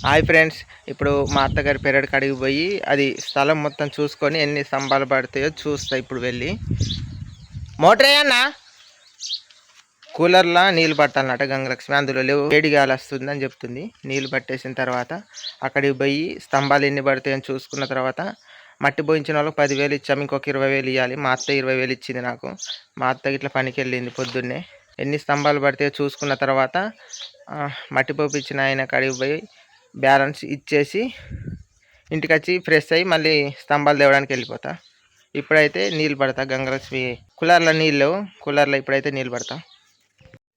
Hi friends, ఇప్పుడు మా అత్తగారి పెరడు కాడికి పోయి అది స్థలం మొత్తం చూసుకొని ఎన్ని స్తంభాలు పడతాయో చూస్తా. ఇప్పుడు వెళ్ళి మోటర్ అయ్యన్నా కూలర్లో నీళ్ళు పట్టాలన్నట గంగలక్ష్మి. అందులో లేవు, వేడి గాలి వస్తుందని చెప్తుంది. నీళ్ళు పట్టేసిన తర్వాత అక్కడికి పోయి స్తంభాలు ఎన్ని పడతాయని చూసుకున్న తర్వాత మట్టి పోయించిన వాళ్ళకి 10,000 ఇచ్చాము. ఇంకొక 20,000 ఇవ్వాలి. మా అత్త 20,000 ఇచ్చింది నాకు. మా అత్త ఇట్లా పనికి వెళ్ళింది పొద్దున్నే. ఎన్ని స్తంభాలు పడతాయో చూసుకున్న తర్వాత మట్టి పోపించిన ఆయన కాడికి పోయి బ్యాలెన్స్ ఇచ్చేసి ఇంటికి వచ్చి ఫ్రెష్ అయ్యి మళ్ళీ స్తంభాలు తేవడానికి వెళ్ళిపోతా. ఇప్పుడైతే నీళ్ళు పడతా. గంగలక్ష్మి కూలర్లో నీళ్ళు, కూలర్లో ఇప్పుడైతే నీళ్ళు పడతా.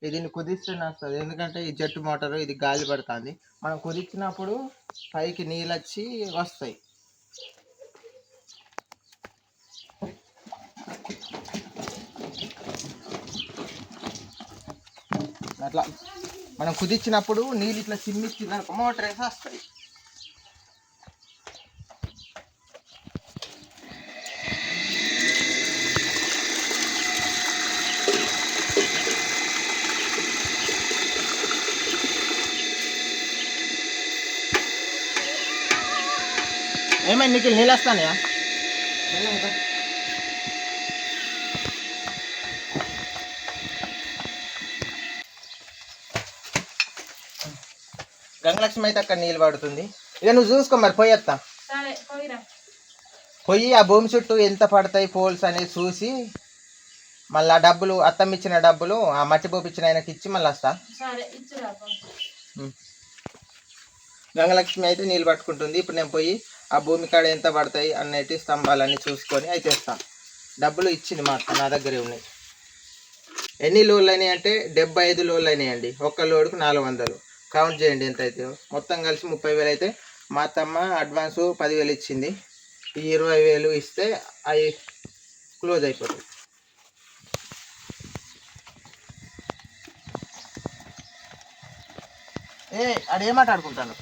ఇది కుదిస్తూనే వస్తుంది, ఎందుకంటే ఈ జట్టు మోటారు ఇది గాలి పడుతుంది. మనం కుదించినప్పుడు పైకి నీళ్ళు వచ్చి వస్తాయి. అట్లా మనం కుదించినప్పుడు నీళ్ళు ఇట్లా చిమ్మిచ్చిందనుకో మోటార్ వేసి వస్తాయి. ఏమైంది నీకు నీళ్ళు వస్తానయా? గంగలక్ష్మి అయితే అక్కడ నీళ్ళు పడుతుంది. ఇక నువ్వు చూసుకో, మరి పోయేస్తా. పోయి ఆ భూమి చుట్టూ ఎంత పడతాయి పోల్స్ అనేది చూసి మళ్ళీ ఆ డబ్బులు, అత్తమ్మ ఇచ్చిన డబ్బులు ఆ మట్టి పోపించిన ఆయనకి ఇచ్చి మళ్ళీ వస్తా. గంగలక్ష్మి అయితే నీళ్ళు పట్టుకుంటుంది. ఇప్పుడు నేను పోయి ఆ భూమి కాడ ఎంత పడతాయి అన్నటి స్తంభాలన్నీ చూసుకొని అయితే వస్తాను. డబ్బులు ఇచ్చింది మా అత్త, నా దగ్గరే ఉన్నాయి. ఎన్ని లోన్లు అయినాయి అంటే 75 లోన్లు అయినాయండి. ఒక్క లోడుకు 400. కౌంట్ చేయండి ఎంత అయితే. మొత్తం కలిసి 30,000 అయితే మా అత్తమ్మ అడ్వాన్స్ 10,000 ఇచ్చింది. ఈ 20,000 ఇస్తే అవి క్లోజ్ అయిపోతుంది. అదేం మాట్లాడుకుంటాను.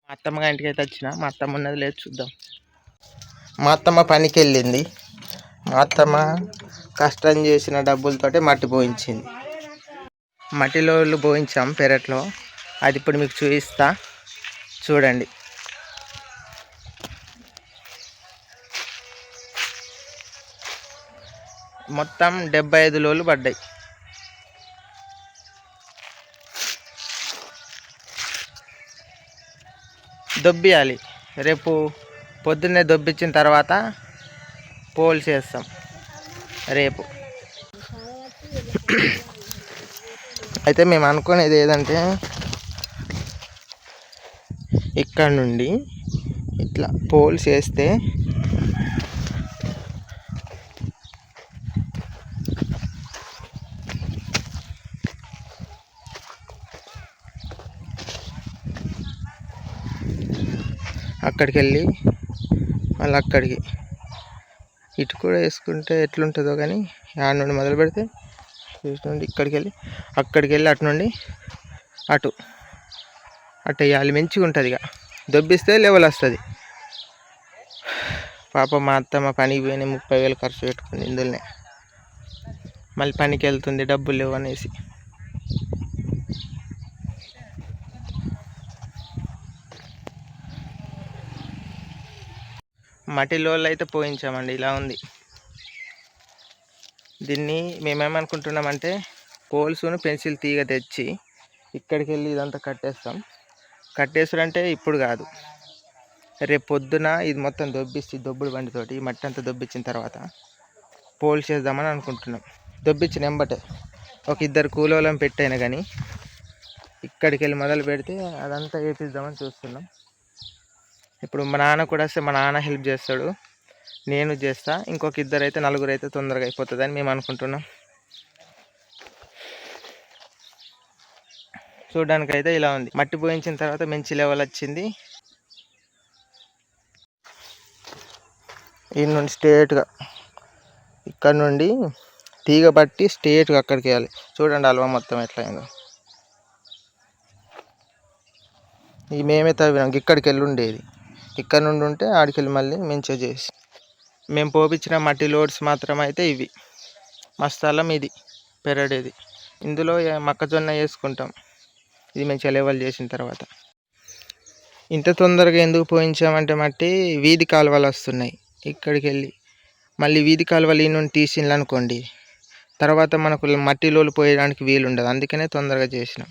మా అత్తమ్మ ఇంటికి అయితే వచ్చిన. మా అత్తమ్మ ఉన్నది లేదు, చూద్దాం. మా అత్తమ్మ పనికి వెళ్ళింది. మా అత్తమ్మ కష్టం చేసిన డబ్బులతోటి మట్టి పోయించింది. మట్టిలో పోయించాం పెరట్లో. అది ఇప్పుడు మీకు చూపిస్తా, చూడండి. మొత్తం 75 లోళ్ళు పడ్డాయి. దొబ్బియాలి. రేపు పొద్దున్నే దొబ్బించిన తర్వాత పోల్స్ వేస్తాం రేపు. అయితే మేము అనుకునేది ఏదంటే ఇక్కడ నుండి ఇట్లా పోల్స్ వేస్తే అక్కడికి వెళ్ళి మళ్ళీ అక్కడికి ఇటు కూడా వేసుకుంటే ఎట్లుంటుందో కానీ, ఆడ నుండి మొదలు పెడితే ఇటు నుండి ఇక్కడికి వెళ్ళి అక్కడికి వెళ్ళి అటు నుండి అటు వేయాలి. మంచిగా ఉంటుంది. ఇక దొబ్బిస్తే లెవెల్ వస్తుంది. పాప మా అత్తమ్మ పనికి పోయిన 30,000 ఖర్చు పెట్టుకుంది ఇందులోనే. మళ్ళీ పనికి వెళ్తుంది, డబ్బులు లేవు అనేసి. మట్టిలో అయితే పోయించామండి. ఇలా ఉంది. దీన్ని మేమేమనుకుంటున్నామంటే పోల్సును పెన్సిల్ తీగ తెచ్చి ఇక్కడికి వెళ్ళి ఇదంతా కట్టేస్తాం. కట్టేస్తారంటే ఇప్పుడు కాదు, రేపు పొద్దున ఇది మొత్తం దొబ్బిచ్చి దొబ్బుడు బండితోటి మట్టి అంతా దొబ్బించిన తర్వాత పోల్స్ చేద్దామని అనుకుంటున్నాం. దొబ్బిచ్చిన వెంబటే ఒక 2 కూలోళ్ళని పెట్టైనా కానీ ఇక్కడికి వెళ్ళి మొదలు పెడితే అదంతా వేపిద్దామని చూస్తున్నాం. ఇప్పుడు మా నాన్న కూడా వస్తే మా నాన్న హెల్ప్ చేస్తాడు, నేను చేస్తా. ఇంకొక 2 అయితే 4 అయితే తొందరగా అయిపోతుందని మేము అనుకుంటున్నాం. చూడడానికి అయితే ఇలా ఉంది. మట్టి పోయించిన తర్వాత మంచి లెవెల్ వచ్చింది. ఈ నుండి స్ట్రేట్గా ఇక్కడ నుండి తీగ పట్టి స్ట్రేట్గా అక్కడికి వేయాలి. చూడండి అల్వా మొత్తం ఎట్లా అయిందో. ఈ మేమే తవ్వినాం, ఇక్కడికి వెళ్ళి ఉండేది. ఇక్కడ నుండి ఉంటే ఆడికి వెళ్ళి మళ్ళీ మంచిగా చేసి మేము పోపించిన మట్టి లోడ్స్ మాత్రం అయితే ఇవి. మస్తలం ఇది పెరడేది. ఇందులో మొక్కజొన్న వేసుకుంటాం. ఇది మంచిగా లెవెల్ చేసిన తర్వాత. ఇంత తొందరగా ఎందుకు పోయించామంటే మట్టి వీధి కాలువలు వస్తున్నాయి ఇక్కడికి వెళ్ళి. మళ్ళీ వీధి కాలువలు ఈ నుండి తీసిండ్లు అనుకోండి, తర్వాత మనకు మట్టి లోలు పోయడానికి వీలు ఉండదు. అందుకనే తొందరగా చేసినాం.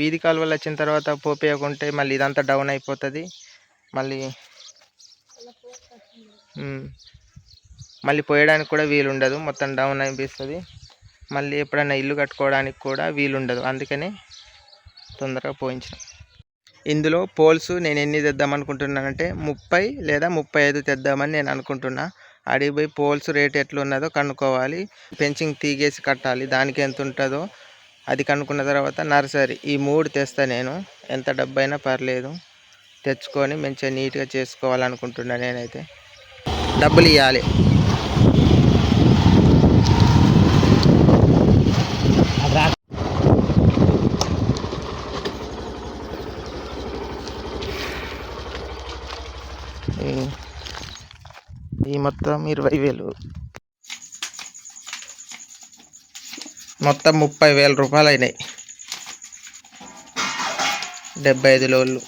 వీధి కాలువలు వచ్చిన తర్వాత పోపేయకుంటే మళ్ళీ ఇదంతా డౌన్ అయిపోతుంది. మళ్ళీ పోయడానికి కూడా వీలు ఉండదు, మొత్తం డౌన్ అనిపిస్తుంది. మళ్ళీ ఎప్పుడైనా ఇల్లు కట్టుకోవడానికి కూడా వీలుండదు. అందుకని తొందరగా పోయించాం. ఇందులో పోల్స్ నేను ఎన్ని తెద్దాం అనుకుంటున్నానంటే 30 లేదా 35 తెద్దామని నేను అనుకుంటున్నా. అడిగి పోయి పోల్స్ రేట్ ఎట్లున్నదో కనుక్కోవాలి. పెంచింగ్ తీగేసి కట్టాలి, దానికి ఎంత ఉంటుందో అది కనుక్కున్న తర్వాత నర్సరీ ఈ 3 తెస్తా నేను. ఎంత డబ్బైనా పర్లేదు, తెచ్చుకొని మంచిగా నీట్గా చేసుకోవాలనుకుంటున్నా. నేనైతే డబ్బులు ఇవ్వాలి. ఈ మొత్తం 20,000, మొత్తం 30,000 రూపాయలు అయినాయి. 75 లోళ్ళు.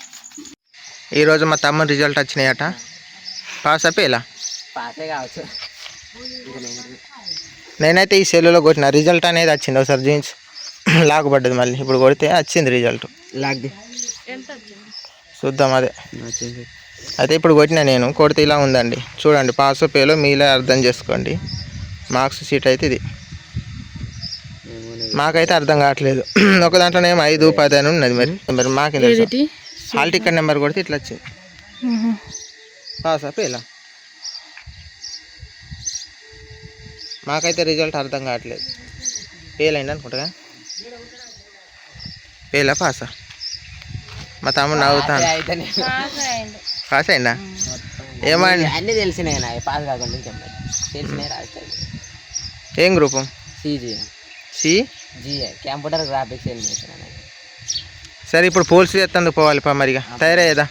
ఈరోజు మా తమ్ముడు రిజల్ట్ వచ్చినాయట. పాస్ అయిపోయేలా పాసే కావచ్చు. నేనైతే ఈ సెల్లులో కొట్టిన రిజల్ట్ అనేది వచ్చింది. ఒకసారి జీన్స్ లాగబడ్డది, మళ్ళీ ఇప్పుడు కొడితే వచ్చింది రిజల్ట్. లాగ్ది చూద్దాం. అదే అయితే ఇప్పుడు కొట్టినా నేను, కొడితే ఇలా ఉందండి. చూడండి, పాస్ పేలో మీలే అర్థం చేసుకోండి. మార్క్స్ షీట్ అయితే ఇది. మాకైతే అర్థం కావట్లేదు. ఒక దాంట్లోనేమో 5, 10 అని ఉన్నది. మరి మాకేం తెలుసు. హాల్ టికెట్ నెంబర్ కొడితే ఇట్లా వచ్చింది. పాస్ పేలా మాకైతే రిజల్ట్ అర్థం కావట్లేదు. ఫెయిల్ అయింది అనుకుంటా. ఫెయిలా పాసా? మా తమ్ముడు నవ్వుతాను. పాస్ అయిందా? ఏమండి అన్నీ తెలిసినాయి. పాస్ కాకుండా తెలిసినాయి. ఏం group? CGA computer graphics elimination అనేది. సరే, ఇప్పుడు పోల్స్ చేస్తాను పోవాలి మరిగా. తయారయ్యేదా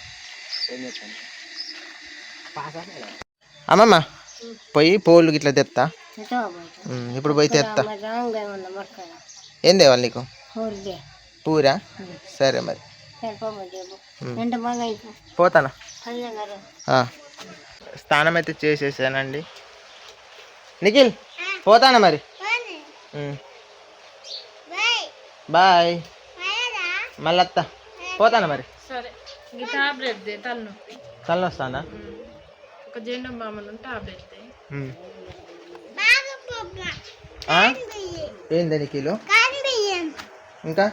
అమ్మమ్మ? పోయి పోలు ఇట్లా తెస్తా. ఇప్పుడు పోయి తెస్తా. ఏం తేవాలి నీకు? పూరా? సరే మరి పోతానా. స్నానం అయితే చేసేసానండి. నిఖిల్ పోతానా మరి? బాయ్. మళ్ళీ అత్త పోతానా మరి? తలనొస్తానా? ఏంది నిఖిల్? ఇంకా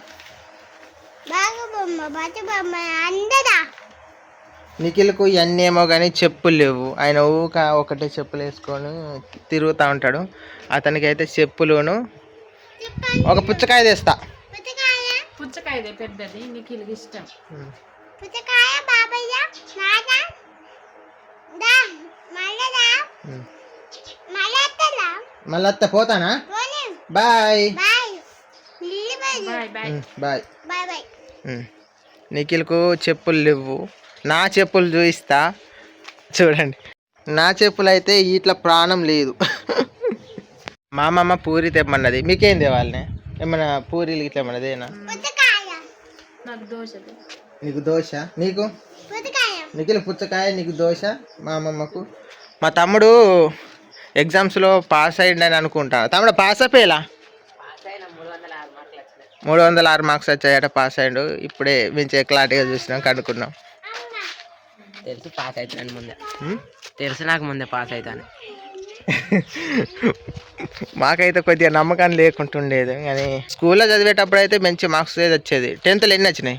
నిఖిల్కు ఇవన్నీ ఏమో కానీ చెప్పులు లేవు. ఆయన ఊక ఒకటే చెప్పులు వేసుకొని తిరుగుతూ ఉంటాడు. అతనికి అయితే చెప్పులును ఒక పుచ్చకాయ తెస్తా. పుచ్చకాయ పెద్దది నిఖిల్కి ఇష్టం. మళ్ళీ అత్త పోతానా? Bye bye. నిఖిల్కు చెప్పులు లేవు. నా చెప్పులు చూపిస్తా చూడండి. నా చెప్పులు అయితే ఇట్లా ప్రాణం లేదు. మా అమ్మమ్మ పూరి తెమ్మన్నది. మీకేం తేవాలనే? ఏమన్నా పూరీలు ఇట్లా ఏమన్నదేనా? నీకు దోశ, నీకు నిఖిల్ పుచ్చకాయ, నీకు దోశ. మా అమ్మమ్మకు. మా తమ్ముడు ఎగ్జామ్స్లో పాస్ అయ్యిండని అనుకుంటా. తమ్ముడు పాస్ అయిపోయేలా? 306 మార్క్స్ వచ్చాయట. పాస్ అయ్యిండు. ఇప్పుడే మంచిగా క్లారిటీగా చూసినాం, కనుక్కున్నాం. తెలుసు పాస్ అవుతాను ముందే. తెలుసు నాకు ముందే పాస్ అవుతాను. మాకైతే కొద్దిగా నమ్మకం లేకుంటుండేది. కానీ స్కూల్లో చదివేటప్పుడు అయితే మంచి మార్క్స్ వచ్చేది. 10th ఎన్ని వచ్చినాయి?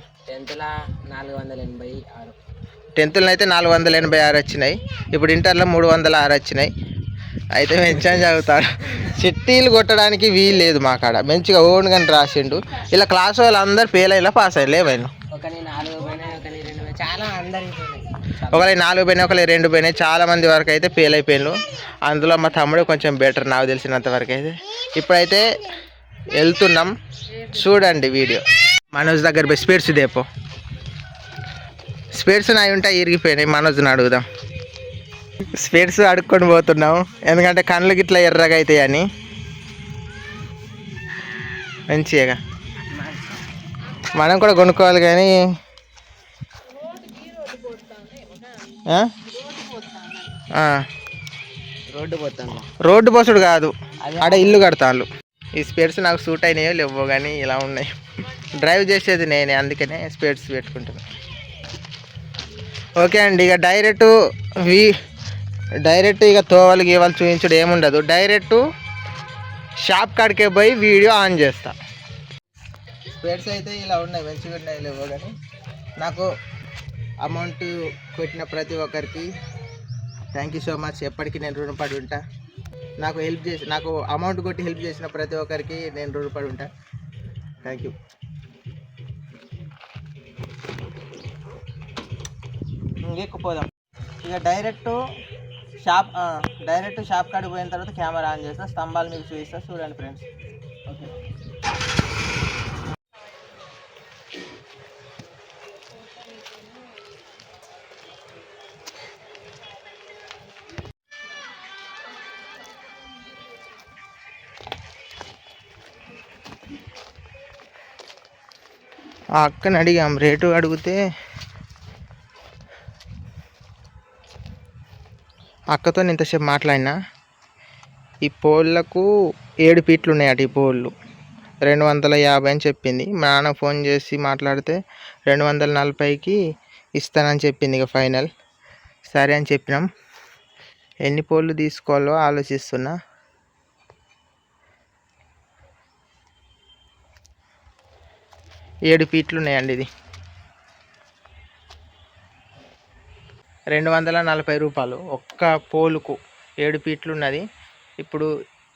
10th అయితే 486 వచ్చినాయి. ఇప్పుడు ఇంటర్లో 306 వచ్చినాయి. అయితే మంచిగా చదువుతారు. చిట్టీలు కొట్టడానికి వీలు లేదు మా కాడ. మంచిగా ఓన్గా రాసిండు. ఇలా క్లాస్ వాళ్ళు అందరు ఫెయిల్ అయ్యేలా పాస్ అయ్యలే. ఏమైనా ఒకరి 4 పోయినాయి, ఒకరి 2 పోయినాయి. చాలా మంది వరకు అయితే ఫెయిల్ అయిపోయినారు. అందులో మా తమ్ముడు కొంచెం బెటర్ నాకు తెలిసినంత వరకు అయితే. ఇప్పుడైతే వెళ్తున్నాం, చూడండి వీడియో. మనోజ్ దగ్గర పోయి స్పీడ్స్ దేపో. స్పేడ్స్ నాయి ఉంటాయి ఇరిగిపోయినాయి. మనోజ్ని అడుగుదాం. స్పేడ్స్ అడుక్కొని పోతున్నాం ఎందుకంటే కళ్ళు గిట్లా ఎర్రగా అవుతాయని. మంచిగా మనం కూడా కొనుక్కోవాలి కానీ రోడ్డు పోసుడు కాదు, ఆడ ఇల్లు కడతాను. ఈ స్పేడ్స్ నాకు సూట్ అయినాయో లేవో కానీ ఇలా ఉన్నాయి. డ్రైవ్ చేసేది నేనే, అందుకనే స్పేడ్స్ పెట్టుకుంటాను. ఓకే అండి, ఇక డైరెక్ట్ ఇక తోవలు గీవాలు చూపించడం ఏముండదు. డైరెక్ట్ షాప్ కాడికే పోయి వీడియో ఆన్ చేస్తా. స్పేడ్స్ అయితే ఇలా ఉన్నాయి, మంచిగా ఉన్నాయి లేవో కానీ నాకు అమౌంట్ పెట్టిన ప్రతి ఒక్కరికి థ్యాంక్ యూ సో మచ్. ఎప్పటికీ నేను రుణపడి ఉంటా. నాకు అమౌంట్ కొట్టి హెల్ప్ చేసిన ప్రతి ఒక్కరికి నేను రుణపడి ఉంటా. Thank you. ఇంకెక్కుపోదాం. ఇక డైరెక్ట్ షాప్ కాడికి పోయిన తర్వాత కెమెరా ఆన్ చేస్తా, స్తంభాలు మీకు చూపిస్తా. చూడండి ఫ్రెండ్స్. ఓకే, ఆ అక్కని అడిగాం, రేటు అడిగితే అక్కతో ఇంతసేపు మాట్లాడినా. ఈ పోల్లకు 7 ఫీట్లు ఉన్నాయట. ఈ పోళ్ళు 250 అని చెప్పింది. మా నాన్న ఫోన్ చేసి మాట్లాడితే 240కి ఇస్తానని చెప్పింది. ఇక ఫైనల్ సరే అని చెప్పినాం. ఎన్ని పోళ్ళు తీసుకోవాలో ఆలోచిస్తున్నా. ఏడు ఫీట్లు ఉన్నాయండి. ఇది 240 రూపాయలు ఒక్క పోలుకు. 7 ఫీట్లు ఉన్నది. ఇప్పుడు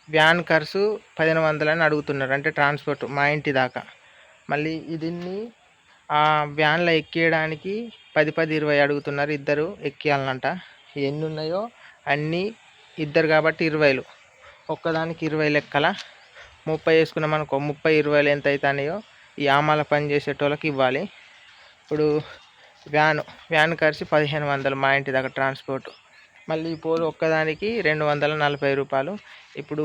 వ్యాన్ ఖర్చు 1500 అని అడుగుతున్నారు, అంటే ట్రాన్స్పోర్ట్ మా ఇంటి దాకా. మళ్ళీ దీన్ని ఆ వ్యాన్లో ఎక్కియడానికి 10-20 అడుగుతున్నారు. ఇద్దరు ఎక్కియాలనంట. ఎన్ని ఉన్నాయో అన్నీ ఇద్దరు కాబట్టి 20. ఒక్కదానికి 20 లెక్కల 30 వేసుకున్నాం అనుకో. 30-20 ఎంత అవుతాయో ఈ ఆమాల పని చేసేటోళ్ళకి ఇవ్వాలి. ఇప్పుడు వ్యాన్ ఖర్చు 1500 మా ఇంటి దాకా ట్రాన్స్పోర్ట్. మళ్ళీ ఈ పోలు ఒక్కదానికి 240 రూపాయలు. ఇప్పుడు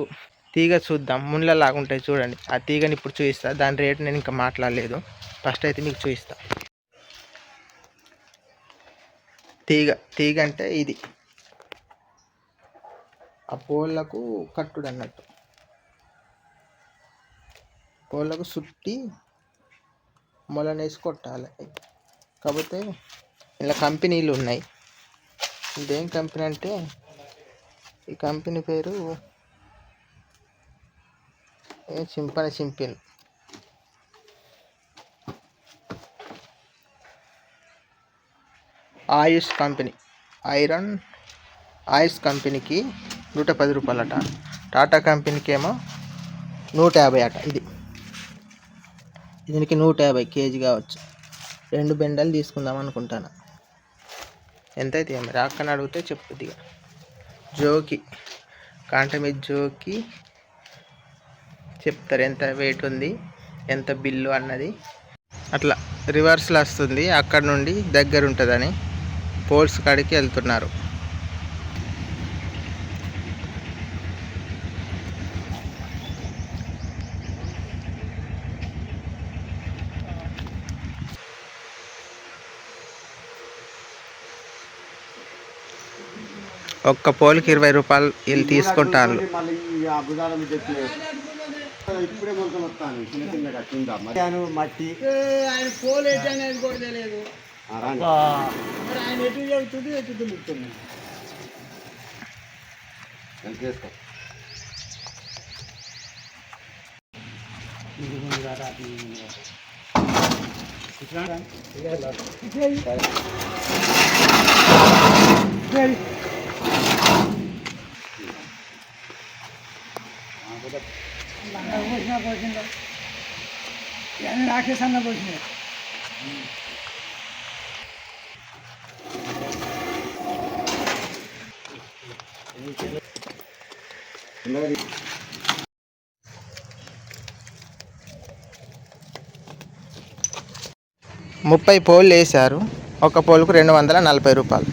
తీగ చూద్దాం, ముళ్ళలాగా ఉంటాయి చూడండి. ఆ తీగని ఇప్పుడు చూపిస్తా. దాని రేటు నేను ఇంకా మాట్లాడలేదు. ఫస్ట్ అయితే మీకు చూపిస్తా. తీగ అంటే ఇది ఆ పోళ్ళకు కట్టుడు అన్నట్టు. పోళ్ళకు చుట్టి మొలనేసి కొట్టాలి. కాకపోతే ఇలా కంపెనీలు ఉన్నాయి. ఇదేం కంపెనీ అంటే ఈ కంపెనీ పేరు సింపిల్. ఆయుష్ కంపెనీ, ఆయుష్ కంపెనీకి 110 రూపాయలట. టాటా కంపెనీకి ఏమో 150 అట. దీనికి 150 కేజీ కావచ్చు. 2 బెండలు తీసుకుందాం అనుకుంటాను. ఎంతైతే మరి అక్కని అడిగితే చెప్పుద్ది. జోకి కాంట మీద జోకి చెప్తారు ఎంత వెయిట్ ఉంది, ఎంత బిల్లు అన్నది. అట్లా రివర్స్లో వస్తుంది. అక్కడ నుండి దగ్గర ఉంటుందని పోల్స్ కాడికి వెళ్తున్నారు. ఒక్క పోల్కి 20 రూపాయలు వీళ్ళు తీసుకుంటారు. ఇప్పుడే మొత్తం వస్తాను చిన్న చిన్నగా కింద మట్టి ఆయన పోలు ఎటు అనేది కూడా తెలియదు. ఆయన ఎటు చెబుతుంది ఎటు దులుపుతుంది. చేసుకో పోసిందా రాకేష్ అన్న పోసింది. ముప్పై పోళ్ళు వేశారు. ఒక పోలుకు 240 రూపాయలు.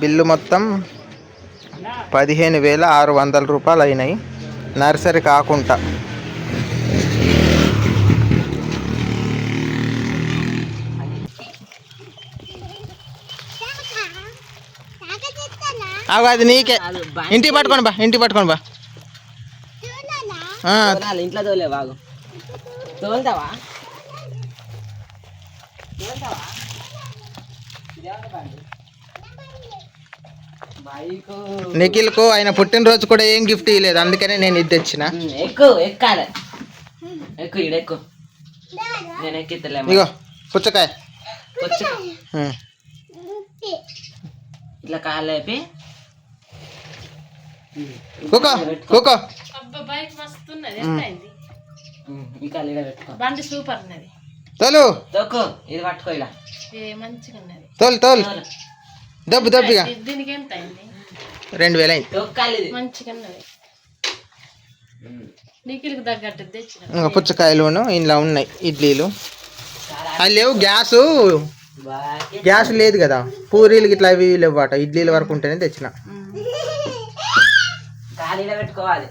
బిల్లు మొత్తం 15,600 రూపాయలు అయినాయి, నర్సరీ కాకుండా. అది నీకే, ఇంటికి పట్టుకోండి బా, ఇంటికి పట్టుకోండి బా. ఇంట్లో తోలే బాగు తోలుతావా నిఖిల్కు ఆయన పుట్టినరోజు కూడా ఏం గిఫ్ట్ ఇవ్వలేదు, అందుకనే నేను ఇది తెచ్చిన. ఎక్కాలి ఎక్కువ ఇడ ఎక్కువ నేను ఎక్కితలే. ఇగో పుచ్చకాయ, ఇట్లా కాలు లేపి కూకో కూకో. బైక్ మస్తున్నది, ఎంత అయింది? ఈ కాలు ఇడ పెట్టుకో. బండి సూపర్ ఉన్నది. తోలు తొక్కు, ఇది పట్టుకో. ఇలా మంచిగా ఉన్నది. తోలు తోలు దబ్బు దబ్బుగా. దీనికి ఎంత అయింది? 2,000 అయింది. తొక్కాలి, ఇది మంచిగా ఉన్నది. నీకిలకు తగ్గట్టు తెచ్చిన. ఇంకా పుచ్చకాయలును ఇంట్లో ఉన్నాయి, ఇడ్లీలు అవి లేవు. గ్యాస్ లేదు కదా, పూరీలు ఇట్లా అవి లేవు అట, ఇడ్లీల వరకు ఉంటేనే తెచ్చిన. కాలు ఇడ పెట్టుకోవాలి.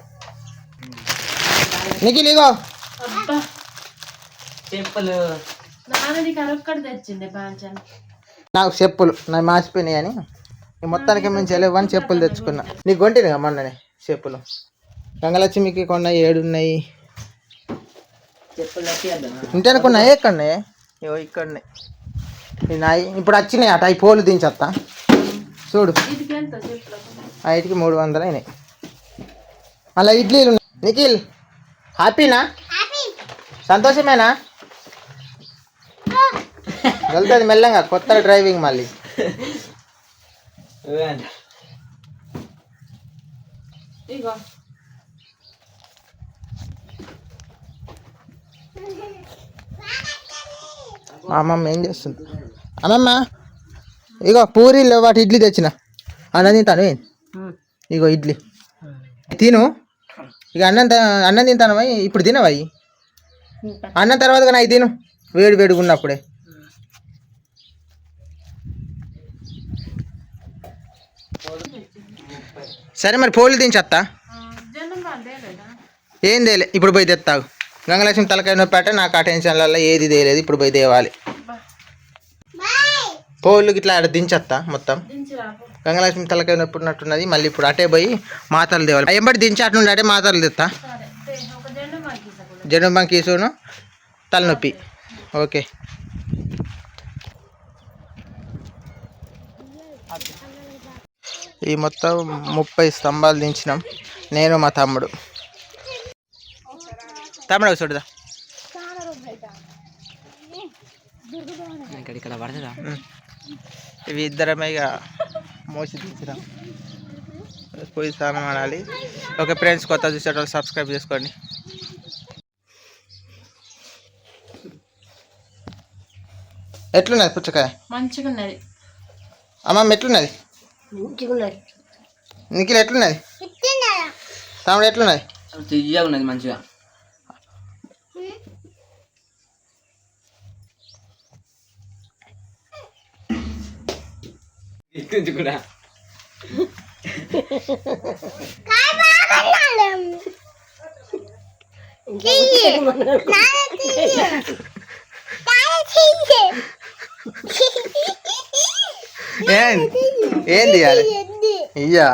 నిఖిల్ ఇగో అబ్బా చెప్పులు నాన్నది కరొక్కటి తెచ్చింది బాంచన్. నాకు చెప్పులు నాకు మాసిపోయినాయి అని మొత్తానికి మించి వెళ్ళవని చెప్పులు తెచ్చుకున్నా. నీకు కొంటినిగా మొన్ననే చెప్పులు. గంగలక్ష్మికి కొన్నాయి, 7 ఉన్నాయి. చెప్పులు ఇంటి అనుకున్నాయి, ఎక్కడున్నాయి? ఇగో ఇక్కడన్నాయి. ఇవి నాయి ఇప్పుడు వచ్చినాయి అట, అవి పోలు దించత్తా చూడు. వీటికి ఎంత చెప్పులు? వీటికి 300 అయినాయి. అలా ఇడ్లీలు. నిఖిల్ హ్యాపీనా? సంతోషమేనా? వెళ్తుంది మెల్లగా, కొత్త డ్రైవింగ్ మళ్ళీ. ఇగో అమ్మమ్మ ఏం చేస్తుంది? అమ్మమ్మ ఇగో పూరీలు వాటి ఇడ్లీ తెచ్చిన. అన్నం తింటాను. ఇగో ఇడ్లీ తిను. ఇక అన్నం తింటాను. ఇప్పుడు తినవయ్యి, అన్నం తర్వాత నాకు తిను, వేడి వేడిగా ఉన్నప్పుడే. సరే మరి పోలు దించేస్తా. ఏం తేలే, ఇప్పుడు పోయి తెస్తావు. గంగలక్ష్మి తలకాయ నొప్పి, నాకు ఆ టెన్షన్లలో ఏది తేలేదు, ఇప్పుడు పోయి తేవాలి. పోళ్ళు ఇట్లా దించేస్తా మొత్తం. గంగలక్ష్మి తలకాయ నొప్పి ఉన్నట్టున్నది, మళ్ళీ ఇప్పుడు అటే పోయి మాతలు తేవాలి. ఎంబడి దించి అటు నుండి అటే మాతలు తెస్తా. జండు బంకీసును తలనొప్పి. ఓకే. ఈ మొత్తం 30 స్తంభాలు దించినాం, నేను మా తమ్ముడు. తమ్ముడు చూడదా, ఇక్కడ పడుతుందా? ఇవి ఇద్దరమే ఇక మోసి దించినాం. పోయి స్నానం ఆడాలి. ఓకే ఫ్రెండ్స్, కొత్త చూసేటోళ్ళు సబ్స్క్రైబ్ చేసుకోండి. ఎట్లున్నది పుచ్చకాయ? మంచిగా ఉన్నది. అమ్మమ్మ ఎట్లున్నది? నిఖిల్ ఎట్లున్నది? తమ్ముడు ఎట్లున్నది? తియ్యగా ఉన్నది మంచిగా. కూడా ఏం తీయాలి? ఇయ్యా